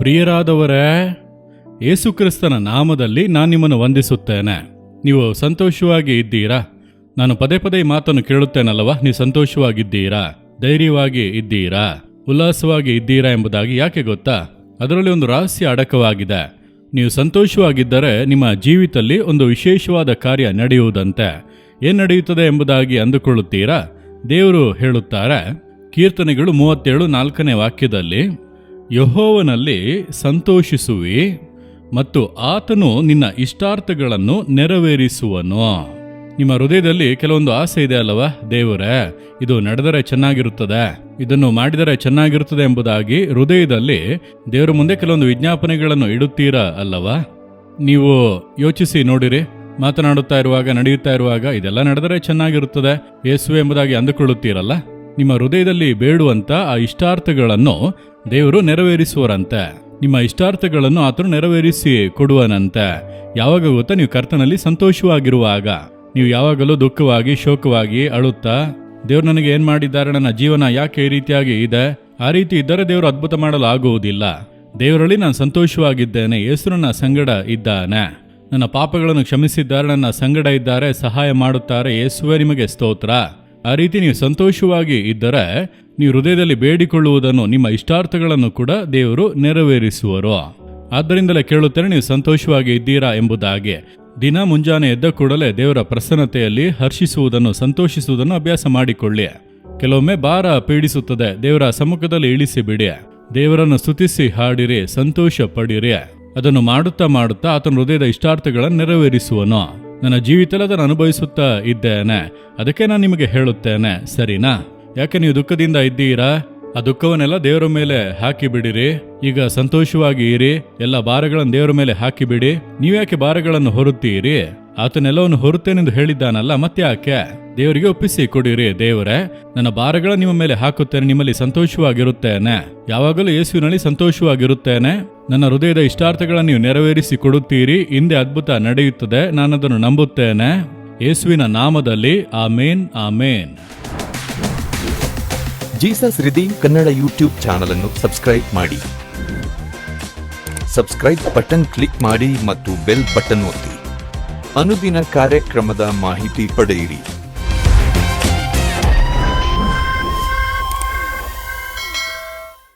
ಪ್ರಿಯರಾದವರೇ, ಯೇಸುಕ್ರಿಸ್ತನ ನಾಮದಲ್ಲಿ ನಾನು ನಿಮ್ಮನ್ನು ವಂದಿಸುತ್ತೇನೆ. ನೀವು ಸಂತೋಷವಾಗಿ ಇದ್ದೀರಾ? ನಾನು ಪದೇ ಪದೇ ಈ ಮಾತನ್ನು ಕೇಳುತ್ತೇನಲ್ಲವಾ? ನೀವು ಸಂತೋಷವಾಗಿದ್ದೀರಾ, ಧೈರ್ಯವಾಗಿ ಇದ್ದೀರಾ, ಉಲ್ಲಾಸವಾಗಿ ಇದ್ದೀರಾ ಎಂಬುದಾಗಿ. ಯಾಕೆ ಗೊತ್ತಾ? ಅದರಲ್ಲಿ ಒಂದು ರಹಸ್ಯ ಅಡಕವಾಗಿದೆ. ನೀವು ಸಂತೋಷವಾಗಿದ್ದರೆ ನಿಮ್ಮ ಜೀವಿತದಲ್ಲಿ ಒಂದು ವಿಶೇಷವಾದ ಕಾರ್ಯ ನಡೆಯುವುದಂತೆ. ಏನು ನಡೆಯುತ್ತದೆ ಎಂಬುದಾಗಿ ಅಂದುಕೊಳ್ಳುತ್ತೀರಾ? ದೇವರು ಹೇಳುತ್ತಾರೆ, ಕೀರ್ತನೆಗಳು 37:4 ವಾಕ್ಯದಲ್ಲಿ, ಯೆಹೋವನಲ್ಲಿ ಸಂತೋಷಿಸುವಿ ಮತ್ತು ಆತನು ನಿನ್ನ ಇಷ್ಟಾರ್ಥಗಳನ್ನು ನೆರವೇರಿಸುವನು. ನಿಮ್ಮ ಹೃದಯದಲ್ಲಿ ಕೆಲವೊಂದು ಆಸೆ ಇದೆ ಅಲ್ಲವಾ? ದೇವರೇ, ಇದು ನಡೆದರೆ ಚೆನ್ನಾಗಿರುತ್ತದೆ, ಇದನ್ನು ಮಾಡಿದರೆ ಚೆನ್ನಾಗಿರುತ್ತದೆ ಎಂಬುದಾಗಿ ಹೃದಯದಲ್ಲಿ ದೇವರ ಮುಂದೆ ಕೆಲವೊಂದು ವಿಜ್ಞಾಪನೆಗಳನ್ನು ಇಡುತ್ತೀರಾ ಅಲ್ಲವಾ? ನೀವು ಯೋಚಿಸಿ ನೋಡಿರಿ. ಮಾತನಾಡುತ್ತಾ ಇರುವಾಗ, ನಡೆಯುತ್ತಾ ಇರುವಾಗ ಇದೆಲ್ಲ ನಡೆದರೆ ಚೆನ್ನಾಗಿರುತ್ತದೆ ಯೇಸುವೆ ಎಂಬುದಾಗಿ ಅಂದುಕೊಳ್ಳುತ್ತೀರಲ್ಲ. ನಿಮ್ಮ ಹೃದಯದಲ್ಲಿ ಬೇಡುವಂತ ಆ ಇಷ್ಟಾರ್ಥಗಳನ್ನು ದೇವರು ನೆರವೇರಿಸುವರಂತೆ. ನಿಮ್ಮ ಇಷ್ಟಾರ್ಥಗಳನ್ನು ಆತನು ನೆರವೇರಿಸಿ ಕೊಡುವನಂತೆ. ಯಾವಾಗ ಗೊತ್ತಾ? ನೀವು ಕರ್ತನಲ್ಲಿ ಸಂತೋಷವಾಗಿರುವಾಗ. ನೀವು ಯಾವಾಗಲೂ ದುಃಖವಾಗಿ, ಶೋಕವಾಗಿ, ಅಳುತ್ತಾ, ದೇವ್ರು ನನಗೆ ಏನ್ ಮಾಡಿದ್ದಾರೆ, ನನ್ನ ಜೀವನ ಯಾಕೆ ಈ ರೀತಿಯಾಗಿ ಇದೆ, ಆ ರೀತಿ ಇದ್ದರೆ ದೇವರು ಅದ್ಭುತ ಮಾಡಲು ಆಗುವುದಿಲ್ಲ. ದೇವರಲ್ಲಿ ನಾನು ಸಂತೋಷವಾಗಿದ್ದೇನೆ, ಯೇಸು ನನ್ನ ಸಂಗಡ ಇದ್ದಾನೆ, ನನ್ನ ಪಾಪಗಳನ್ನು ಕ್ಷಮಿಸಿದ್ದಾರೆ, ನನ್ನ ಸಂಗಡ ಇದ್ದಾರೆ, ಸಹಾಯ ಮಾಡುತ್ತಾರೆ, ಯೇಸುವೇ ನಿಮಗೆ ಸ್ತೋತ್ರ. ಆ ರೀತಿ ನೀವು ಸಂತೋಷವಾಗಿ ಇದ್ದರೆ ನೀವು ಹೃದಯದಲ್ಲಿ ಬೇಡಿಕೊಳ್ಳುವುದನ್ನು, ನಿಮ್ಮ ಇಷ್ಟಾರ್ಥಗಳನ್ನು ಕೂಡ ದೇವರು ನೆರವೇರಿಸುವರು. ಆದ್ದರಿಂದಲೇ ಕೇಳುತ್ತೇನೆ, ನೀವು ಸಂತೋಷವಾಗಿ ಇದ್ದೀರಾ ಎಂಬುದಾಗಿ. ದಿನ ಮುಂಜಾನೆ ಎದ್ದ ಕೂಡಲೇ ದೇವರ ಪ್ರಸನ್ನತೆಯಲ್ಲಿ ಹರ್ಷಿಸುವುದನ್ನು, ಸಂತೋಷಿಸುವುದನ್ನು ಅಭ್ಯಾಸ ಮಾಡಿಕೊಳ್ಳಿ. ಕೆಲವೊಮ್ಮೆ ಭಾರ ಪೀಡಿಸುತ್ತದೆ, ದೇವರ ಸಮ್ಮುಖದಲ್ಲಿ ಇಳಿಸಿ ಬಿಡಿ. ದೇವರನ್ನು ಸ್ತುತಿಸಿ ಹಾಡಿರಿ, ಸಂತೋಷ ಪಡಿರಿ. ಅದನ್ನು ಮಾಡುತ್ತಾ ಮಾಡುತ್ತಾ ಆತನ ಹೃದಯದ ಇಷ್ಟಾರ್ಥಗಳನ್ನು ನೆರವೇರಿಸುವನು. ನನ್ನ ಜೀವಿತದಲ್ಲಿ ಅದನ್ನು ಅನುಭವಿಸುತ್ತಾ ಇದ್ದೇನೆ. ಅದಕ್ಕೆ ನಾನು ನಿಮಗೆ ಹೇಳುತ್ತೇನೆ, ಸರಿನಾ? ಯಾಕೆ ನೀವು ದುಃಖದಿಂದ ಇದ್ದೀರಾ? ಆ ದುಃಖವನ್ನೆಲ್ಲ ದೇವರ ಮೇಲೆ ಹಾಕಿ ಬಿಡಿರಿ. ಈಗ ಸಂತೋಷವಾಗಿ ಇರಿ. ಎಲ್ಲ ಭಾರಗಳನ್ನು ದೇವರ ಮೇಲೆ ಹಾಕಿಬಿಡಿ. ನೀವ್ಯಾಕೆ ಭಾರಗಳನ್ನು ಹೊರುತ್ತೀರಿ? ಆತನೆಲ್ಲವನ್ನು ಹೊರುತ್ತೇನೆಂದು ಹೇಳಿದ್ದಾನಲ್ಲ, ಮತ್ತೆ ಯಾಕೆ? ದೇವರಿಗೆ ಒಪ್ಪಿಸಿ ಕೊಡಿರಿ. ದೇವರೇ, ನನ್ನ ಭಾರಗಳನ್ನು ನಿಮ್ಮ ಮೇಲೆ ಹಾಕುತ್ತೇನೆ, ನಿಮ್ಮಲ್ಲಿ ಸಂತೋಷವಾಗಿರುತ್ತೇನೆ, ಯಾವಾಗಲೂ ಯೇಸುವಿನಲ್ಲಿ ಸಂತೋಷವಾಗಿರುತ್ತೇನೆ. ನನ್ನ ಹೃದಯದ ಇಷ್ಟಾರ್ಥಗಳನ್ನು ನೀವು ನೆರವೇರಿಸಿ ಕೊಡುತ್ತೀರಿ. ಹಿಂದೆ ಅದ್ಭುತ ನಡೆಯುತ್ತದೆ, ನಾನದನ್ನು ನಂಬುತ್ತೇನೆ. ಯೇಸುವಿನ ನಾಮದಲ್ಲಿ ಆಮೇನ್, ಆಮೇನ್. ಜೀಸಸ್ ರಿದೀಮ್ ಕನ್ನಡ ಯೂಟ್ಯೂಬ್ ಚಾನಲ್ ಅನ್ನು ಸಬ್ಸ್ಕ್ರೈಬ್ ಮಾಡಿ. ಸಬ್ಸ್ಕ್ರೈಬ್ ಬಟನ್ ಕ್ಲಿಕ್ ಮಾಡಿ ಮತ್ತು ಬೆಲ್ ಬಟನ್ ಒತ್ತಿ. ಅನುದಿನ ಕಾರ್ಯಕ್ರಮದ ಮಾಹಿತಿ ಪಡೆಯಿರಿ.